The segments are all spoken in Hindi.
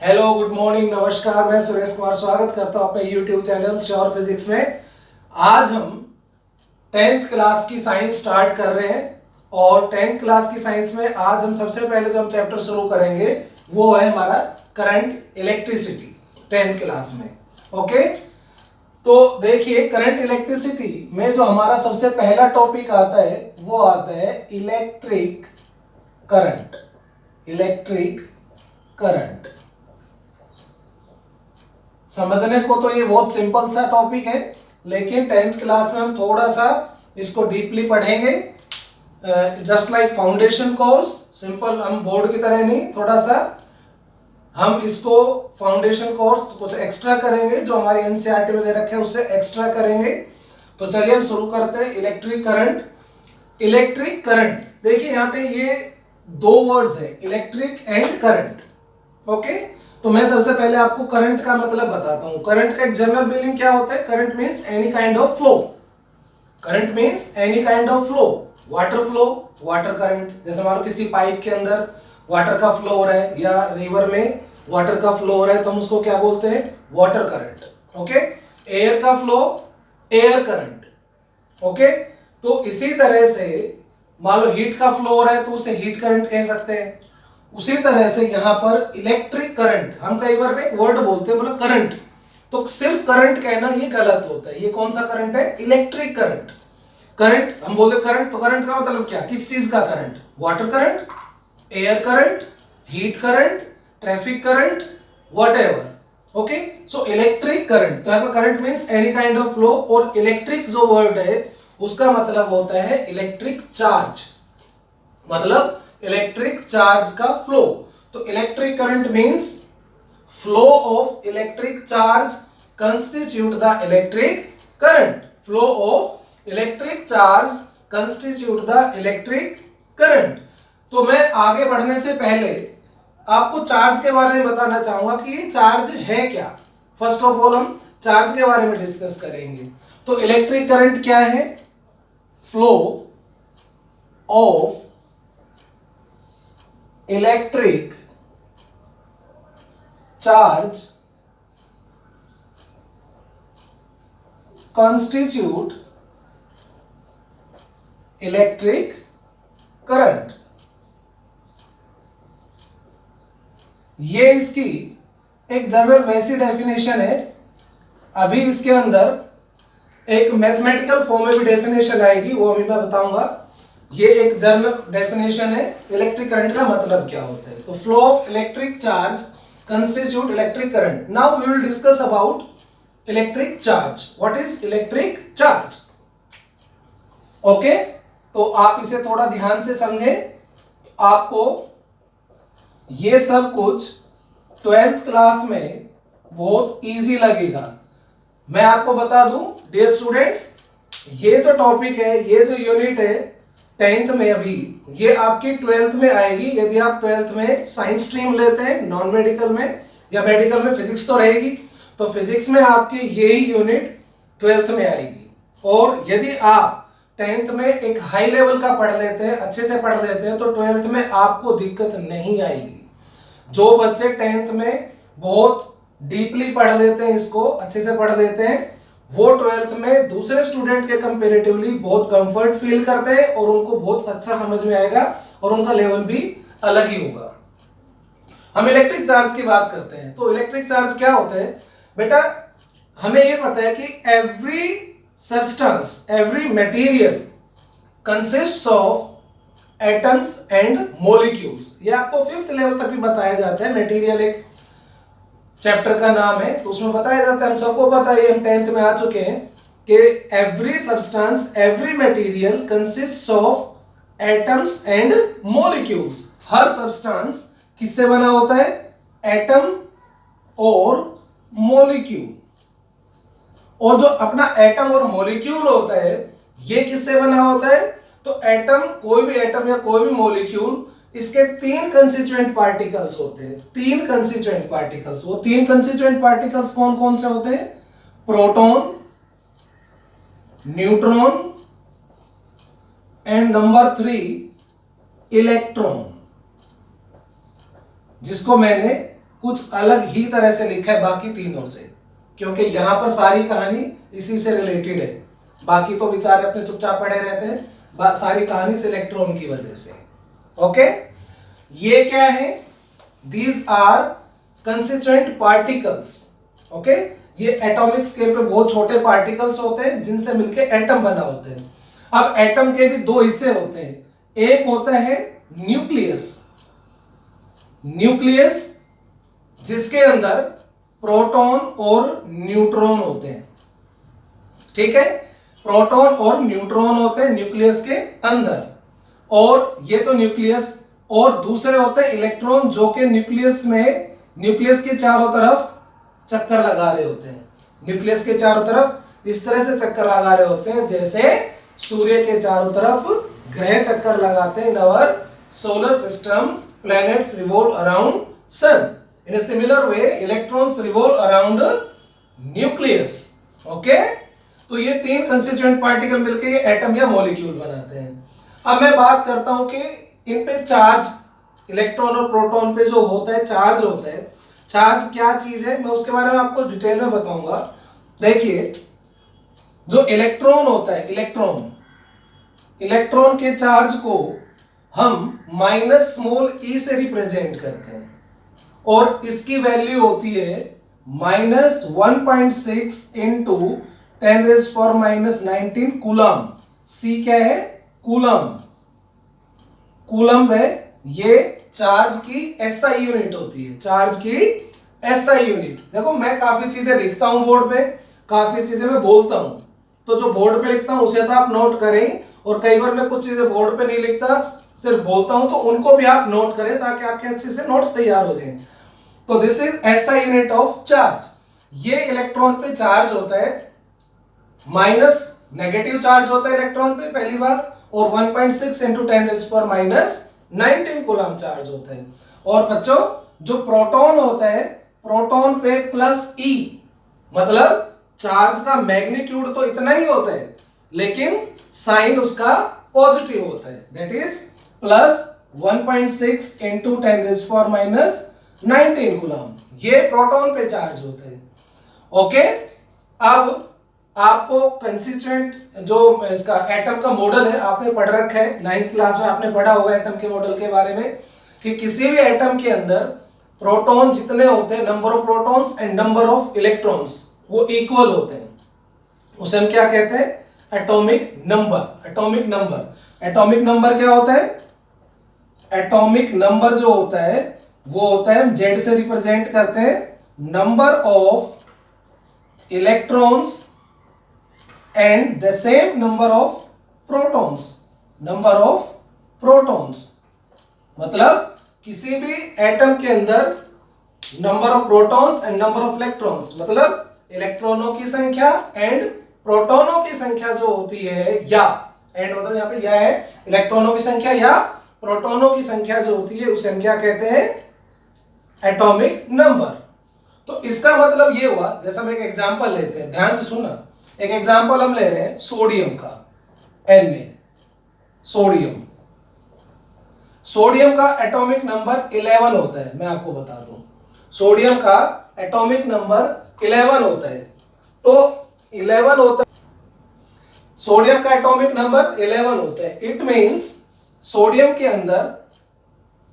हेलो, गुड मॉर्निंग, नमस्कार। मैं सुरेश कुमार स्वागत करता हूं अपने यूट्यूब चैनल श्योर फिजिक्स में। आज हम 10th क्लास की साइंस स्टार्ट कर रहे हैं और 10th क्लास की साइंस में आज हम सबसे पहले जो हम चैप्टर शुरू करेंगे वो है हमारा करंट इलेक्ट्रिसिटी 10th क्लास में। ओके, तो देखिए करंट इलेक्ट्रिसिटी में जो हमारा सबसे पहला टॉपिक आता है वो आता है इलेक्ट्रिक करंट। इलेक्ट्रिक करंट समझने को तो ये बहुत सिंपल सा टॉपिक है, लेकिन 10th क्लास में हम थोड़ा सा इसको डीपली पढ़ेंगे। Just like foundation course, simple हम बोर्ड की तरह नहीं, थोड़ा सा हम इसको फाउंडेशन कोर्स कुछ एक्स्ट्रा करेंगे जो हमारी एनसीईआरटी में दे रखे हैं उससे एक्स्ट्रा करेंगे। तो चलिए हम शुरू करते हैं। Electric current. इलेक्ट्रिक करंट देखिए यहाँ पे ये दो वर्ड्स है, इलेक्ट्रिक एंड करंट। ओके, तो मैं सबसे पहले आपको करंट का मतलब बताता हूं। करंट का एक जनरल मीनिंग क्या होता है? Current means any kind of flow. Current means any kind of flow. Water flow, water current. जैसे मान लो किसी पाइप के अंदर वाटर का फ्लो हो रहा है या रिवर में वाटर का फ्लो हो रहा है तो हम उसको क्या बोलते हैं? Water current. ओके, एयर का फ्लो, एयर करंट। ओके, तो इसी तरह से मान लो हीट का फ्लो हो रहा है तो उसे हीट करंट कह सकते हैं। उसी तरह से यहाँ पर इलेक्ट्रिक करंट, हम कई बार एक वर्ड बोलते हैं बोला करंट, तो सिर्फ करंट कहना ये गलत होता है। ये कौन सा करंट है? Electric current. करंट हम बोलते करंट, तो करंट का मतलब क्या? किस चीज का current? Water current, air current, heat current, traffic current, whatever. Okay, so electric current, तो यहाँ पर current means any kind of flow, और इलेक्ट्रिक जो वर्ड है उसका मतलब होता है इलेक्ट्रिक चार्ज, मतलब इलेक्ट्रिक चार्ज का फ्लो। तो electric current means flow of electric charge constitute the electric current. Flow of electric charge constitute the electric current. तो मैं आगे बढ़ने से पहले आपको चार्ज के बारे में बताना चाहूंगा कि ये चार्ज है क्या। फर्स्ट ऑफ ऑल हम चार्ज के बारे में डिस्कस करेंगे। तो इलेक्ट्रिक करंट क्या है? Flow of electric charge constitute electric current. ये इसकी एक जनरल वैसी डेफिनेशन है। अभी इसके अंदर एक मैथमेटिकल फॉर्म में भी डेफिनेशन आएगी, वो अभी मैं बताऊंगा। ये एक जनरल डेफिनेशन है इलेक्ट्रिक करंट का मतलब क्या होता है। तो flow of electric charge constitute electric current. Now we will discuss about electric charge. What is electric charge? Okay, तो आप इसे थोड़ा ध्यान से समझें। आपको ये सब कुछ 12th क्लास में बहुत इजी लगेगा। मैं आपको बता दूं डियर स्टूडेंट्स, ये जो टॉपिक है, ये जो यूनिट है 10th में, अभी ये आपकी 12th में आएगी। यदि आप 12th में साइंस स्ट्रीम लेते हैं, नॉन मेडिकल में या मेडिकल में फिजिक्स तो रहेगी, तो फिजिक्स में आपकी यही यूनिट 12th में आएगी। और यदि आप 10th में एक हाई लेवल का पढ़ लेते हैं, अच्छे से पढ़ लेते हैं, तो 12th में आपको दिक्कत नहीं आएगी। जो बच्चे 10th में बहुत डीपली पढ़ लेते हैं, इसको अच्छे से पढ़ लेते हैं, वो 12th में दूसरे स्टूडेंट के कंपैरेटिवली बहुत कंफर्ट फील करते हैं और उनको बहुत अच्छा समझ में आएगा और उनका लेवल भी अलग ही होगा। हम इलेक्ट्रिक चार्ज की बात करते हैं, तो इलेक्ट्रिक चार्ज क्या होता है बेटा? हमें यह पता है कि every substance, every material consists of atoms and molecules. ये आपको 5th लेवल तक भी बताया जाता है। मटेरियल एक चैप्टर का नाम है, तो उसमें बताया जाता है, हम सबको पता है, हम 10th में आ चुके हैं कि every substance, every material consists of atoms and molecules. Her substance किससे बना होता है? एटम और मॉलिक्यूल। और जो अपना एटम और मॉलिक्यूल होता है, ये किससे बना होता है? तो एटम, कोई भी एटम या कोई भी मॉलिक्यूल, इसके 3 कंस्टिट्यूएंट पार्टिकल्स होते हैं। 3 कंस्टिट्यूएंट पार्टिकल्स। वो 3 कंस्टिट्यूएंट पार्टिकल्स कौन कौन से होते हैं? Proton, neutron and number 3 electron, जिसको मैंने कुछ अलग ही तरह से लिखा है बाकी तीनों से, क्योंकि यहां पर सारी कहानी इसी से रिलेटेड है। बाकी तो बेचारे अपने चुपचाप पड़े रहते हैं, सारी कहानी इस इलेक्ट्रॉन की वजह से। ओके, ये क्या है? These are constituent particles. Okay, ये एटॉमिक स्केल पे बहुत छोटे पार्टिकल्स होते हैं जिनसे मिलके एटम बना होते हैं। अब एटम के भी दो हिस्से होते हैं, एक होता है न्यूक्लियस, न्यूक्लियस जिसके अंदर प्रोटॉन और न्यूट्रॉन होते हैं। ठीक है, प्रोटॉन और न्यूट्रॉन होते हैं न्यूक्लियस के अंदर, और ये तो न्यूक्लियस। और दूसरे होते हैं इलेक्ट्रॉन जो कि न्यूक्लियस में, न्यूक्लियस के चारों तरफ चक्कर लगा रहे होते हैं। न्यूक्लियस के चारों तरफ इस तरह से चक्कर लगा रहे होते हैं जैसे सूर्य के चारों तरफ ग्रह चक्कर लगाते हैं। In our solar system planets revolve around sun. In a similar way, electrons revolve around nucleus. Okay? तो ये तीन कंस्टिट्यूएंट पार्टिकल मिलकर ये एटम या मॉलिक्यूल बनाते हैं। अब मैं बात करता हूं कि इन पे चार्ज, इलेक्ट्रॉन और प्रोटॉन पे जो होता है चार्ज होता है। चार्ज क्या चीज है मैं उसके बारे में आपको डिटेल में बताऊंगा। देखिए, जो इलेक्ट्रॉन होता है, इलेक्ट्रॉन, इलेक्ट्रॉन के चार्ज को हम माइनस स्मॉल ई से रिप्रेजेंट करते हैं, और इसकी वैल्यू होती है -1.6 इंटू 10⁻⁻19 कूलम। सी क्या है? कूलम। कूलम है ये चार्ज की एसआई यूनिट होती है, चार्ज की एसआई यूनिट। देखो, मैं काफी चीजें लिखता हूं बोर्ड पे, काफी चीजें मैं बोलता हूं, तो जो बोर्ड पे लिखता हूं उसे तो आप नोट करें, और कई बार मैं कुछ चीजें बोर्ड पे नहीं लिखता, सिर्फ बोलता हूं, तो उनको भी आप नोट करें ताकि आपके अच्छे से नोट्स तैयार हो जाएं। तो this is SI unit of charge. ये इलेक्ट्रॉन पे चार्ज होता है, माइनस नेगेटिव चार्ज होता है इलेक्ट्रॉन पे पहली बात, और 1.6 इंटू 10⁻⁻19 कूलम चार्ज होता है। और बच्चों, जो प्रोटॉन होता है, प्रोटॉन पे प्लस ई, मतलब चार्ज का मैग्नीट्यूड तो इतना ही होता है लेकिन साइन उसका पॉजिटिव होता है, that is plus 1.6 into 10⁻⁻19 coulomb. ये प्रोटॉन पे चार्ज होता है। ओके, अब आपको कंस्टिट्यूएंट जो इसका एटम का मॉडल है आपने पढ़ रखा है, 9th क्लास में आपने पढ़ा होगा एटम के मॉडल के बारे में, कि किसी भी एटम के अंदर प्रोटॉन जितने होते हैं, number of protons and number of electrons, वो इक्वल होते हैं। उसे हम क्या कहते हैं? Atomic number. Atomic number, atomic number क्या होता है? एटॉमिक नंबर जो होता है वो होता है, हम जेड से रिप्रेजेंट करते हैं, number of electrons and the same number of protons. Number of protons मतलब किसी भी एटम के अंदर number of protons and number of electrons, मतलब इलेक्ट्रॉनों की संख्या एंड प्रोटॉनों की संख्या जो होती है, या एंड मतलब यहां पे या है, इलेक्ट्रॉनों की संख्या या प्रोटॉनों की संख्या जो होती है उसे हम क्या कहते हैं? Atomic number. तो इसका मतलब ये हुआ, जैसा हम एक एग्जांपल लेते हैं, ध्यान से सुनना। एक एग्जांपल हम ले रहे हैं सोडियम का, Na, सोडियम। सोडियम का एटॉमिक नंबर 11 होता है, मैं आपको बता दूं, सोडियम का एटॉमिक नंबर 11 होता है। तो 11 होता है, सोडियम का एटॉमिक नंबर 11 होता है। इट मींस सोडियम के अंदर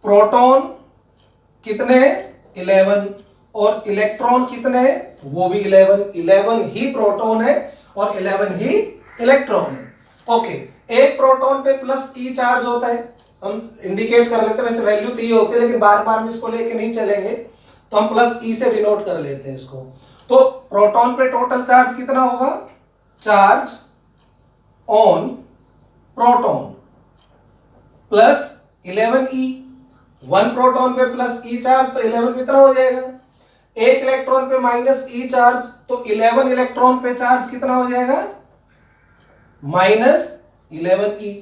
प्रोटॉन कितने हैं? 11, और इलेक्ट्रॉन कितने हैं? वो भी 11। 11 ही प्रोटॉन है और 11 ही इलेक्ट्रॉन है। ओके, एक प्रोटॉन पे प्लस ई चार्ज होता है, हम इंडिकेट कर लेते हैं, वैसे वैल्यू तो ये होती है लेकिन बार बार हम इसको लेके नहीं चलेंगे, तो हम प्लस ई से डिनोट कर लेते हैं इसको। तो प्रोटॉन पे टोटल चार्ज कितना होगा? Charge on proton plus 11e। 1 proton पे प्लस ई चार्ज तो 11 कितना हो जाएगा? एक इलेक्ट्रॉन पे माइनस ई चार्ज तो 11 इलेक्ट्रॉन पे चार्ज कितना हो जाएगा? -11e।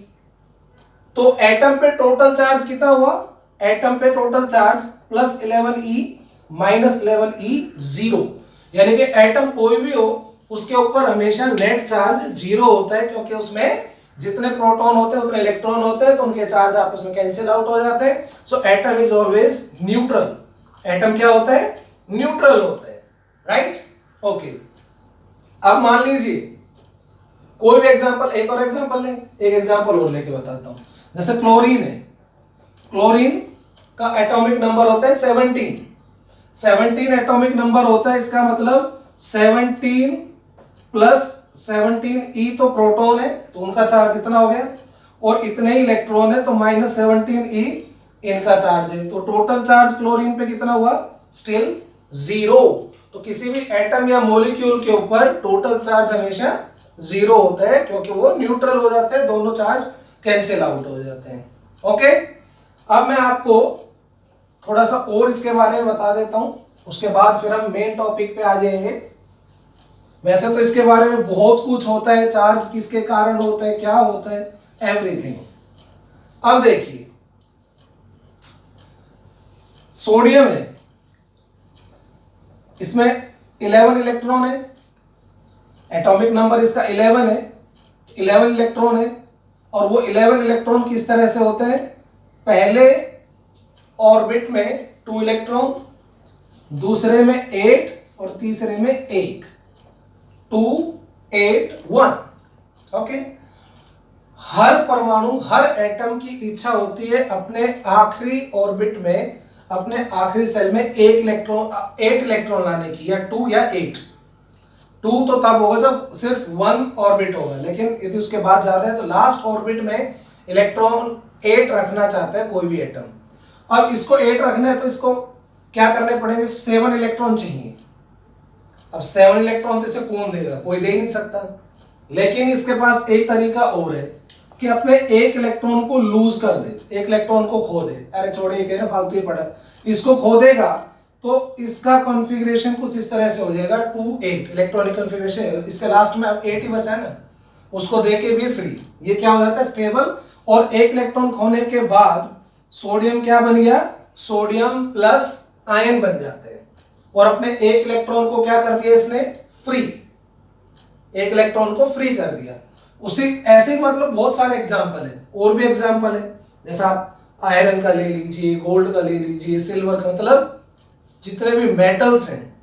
तो एटम पे टोटल चार्ज कितना हुआ? एटम पे total charge plus 11e minus 11e 0, यानी कि एटम कोई भी हो उसके ऊपर हमेशा नेट चार्ज 0 होता है, क्योंकि उसमें जितने प्रोटॉन होते हैं उतने इलेक्ट्रॉन होते हैं, तो उनके चार्ज आपस में कैंसिल आउट हो जाते हैं। So atom is always neutral. Atom क्या होता है, न्यूट्रल होता है, राइट। ओके, अब मान लीजिए कोई भी एग्जांपल, एक और एग्जांपल लें, एक एग्जांपल और लेके बताता हूं। जैसे क्लोरीन है, क्लोरीन का एटॉमिक नंबर होता है 17, 17 एटॉमिक नंबर होता है। इसका मतलब 17 प्लस 17 तो प्रोटॉन है, तो उनका चार्ज इतना हो गया, और इतने ही इलेक्ट्रॉन है, तो -17 इनका चार्ज है। तो टोटल चार्ज क्लोरीन पे कितना हुआ, स्टिल 0। तो किसी भी एटम या मॉलिक्यूल के ऊपर टोटल चार्ज हमेशा 0 होता है, क्योंकि वो न्यूट्रल हो जाते हैं, दोनों चार्ज कैंसिल आउट हो जाते हैं। ओके, अब मैं आपको थोड़ा सा और इसके बारे में बता देता हूं, उसके बाद फिर हम मेन टॉपिक पे आ जाएंगे। वैसे तो इसके बारे में बहुत कुछ होता है, चार्ज किसके कारण होता है, क्या होता है, एवरीथिंग। अब देखिए, सोडियम है, इसमें 11 इलेक्ट्रॉन है, एटॉमिक नंबर इसका 11 है, 11 इलेक्ट्रॉन है। और वो 11 इलेक्ट्रॉन किस तरह से होते हैं, पहले ऑर्बिट में 2 इलेक्ट्रॉन, दूसरे में 8 और तीसरे में 1, 2 8 1। ओके, हर परमाणु, हर एटम की इच्छा होती है अपने आखिरी ऑर्बिट में, अपने आखिरी सेल में 8 इलेक्ट्रॉन लाने की, या 2 या 8। 2 तो तब होगा जब सिर्फ 1 ऑर्बिट होगा, लेकिन यदि उसके बाद ज्यादा है तो लास्ट ऑर्बिट में इलेक्ट्रॉन 8 रखना चाहता है कोई भी एटम। अब इसको 8 रखना है तो इसको क्या करने पड़ेंगे, 7 इलेक्ट्रॉन चाहिए। अब 7 इलेक्ट्रॉन तो इसे कौन देगा, कोई दे ही नहीं सकता। लेकिन इसके पास एक तरीका और है कि अपने एक इलेक्ट्रॉन को लूज कर दे, एक इलेक्ट्रॉन को खो दे। अरे छोड़िए, कह रहे फालतू ही पड़ा, इसको खो देगा तो इसका कॉन्फ़िगरेशन कुछ इस तरह से हो जाएगा, 2 8 इलेक्ट्रॉनिक कॉन्फ़िगरेशन। इसके लास्ट में अब 8 ही बचा है ना, उसको दे के भी फ्री, ये क्या हो जाता है, स्टेबल। और एक इलेक्ट्रॉन खोने के बाद सोडियम क्या बन गया, सोडियम प्लस आयन बन जाते हैं। और अपने एक इलेक्ट्रॉन को क्या कर दिया इसने, फ्री, एक इलेक्ट्रॉन को फ्री कर दिया। उसी ऐसे मतलब बहुत सारे एग्जाम्पल है, और भी एग्जाम्पल है। जैसा आप आयरन का ले लीजिए, गोल्ड का ले लीजिए, सिल्वर का, मतलब जितने भी मेटल्स हैं,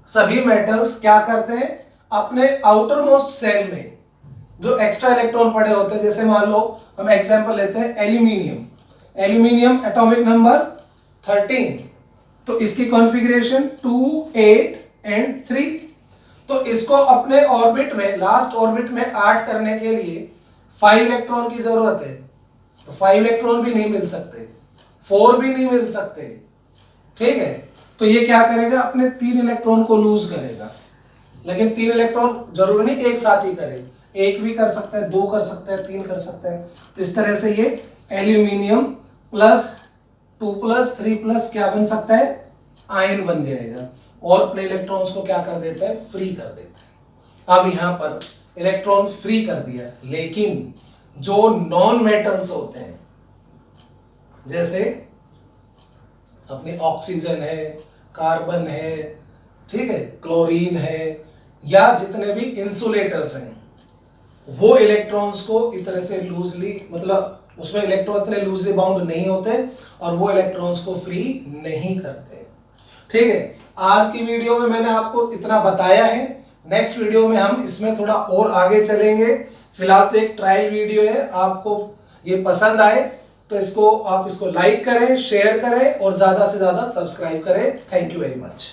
सभी मेटल्स क्या करते हैं, अपने आउटर मोस्ट सेल में जो एक्स्ट्रा इलेक्ट्रॉन पड़े होते हैं, जैसे मान लो हम एग्जांपल लेते हैं एल्यूमिनियम, एल्यूमिनियम एटॉमिक नंबर 13, तो इसकी कॉन्फ़िगरेशन 2 8 एंड 3। तो इसको अपने ऑर्बिट में, लास्ट ऑर्बिट में ऐड करने के लिए 5 इलेक्ट्रॉन की जरूरत है। तो 5 इलेक्ट्रॉन भी नहीं मिल सकते, 4 भी नहीं मिल सकते, ठीक है। तो ये क्या करेगा, अपने 3 इलेक्ट्रॉन को लूज करेगा। लेकिन 3 इलेक्ट्रॉन जरूरी नहीं कि एक साथ ही करे, एक भी कर सकता है, 2 कर सकता है, 3 कर सकता है। तो इस तरह से ये एल्यूमिनियम प्लस 2 प्लस 3 प्लस क्या बन सकता है, आयन बन जाएगा, और अपने इलेक्ट्रॉन्स को क्या कर देता है, फ्री कर देता है। अब यहां पर इलेक्ट्रॉन फ्री कर दिया, लेकिन जो नॉन मेटल्स होते हैं, जैसे अपने ऑक्सीजन है, कार्बन है, ठीक है, क्लोरीन है, या जितने भी इंसुलेटर्स हैं, वो इलेक्ट्रॉन्स को इस तरह से लूजली, मतलब उसमें इलेक्ट्रॉन इतने लूजली बाउंड नहीं होते, और वो इलेक्ट्रॉन्स को फ्री नहीं करते, ठीक है। आज की वीडियो में मैंने आपको इतना बताया है, नेक्स्ट वीडियो में हम इसमें थोड़ा और आगे चलेंगे। फिलहाल तो एक ट्रायल वीडियो है, आपको ये पसंद आए तो आप इसको लाइक करें, शेयर करें, और ज्यादा से ज्यादा सब्सक्राइब करें। Thank you very much.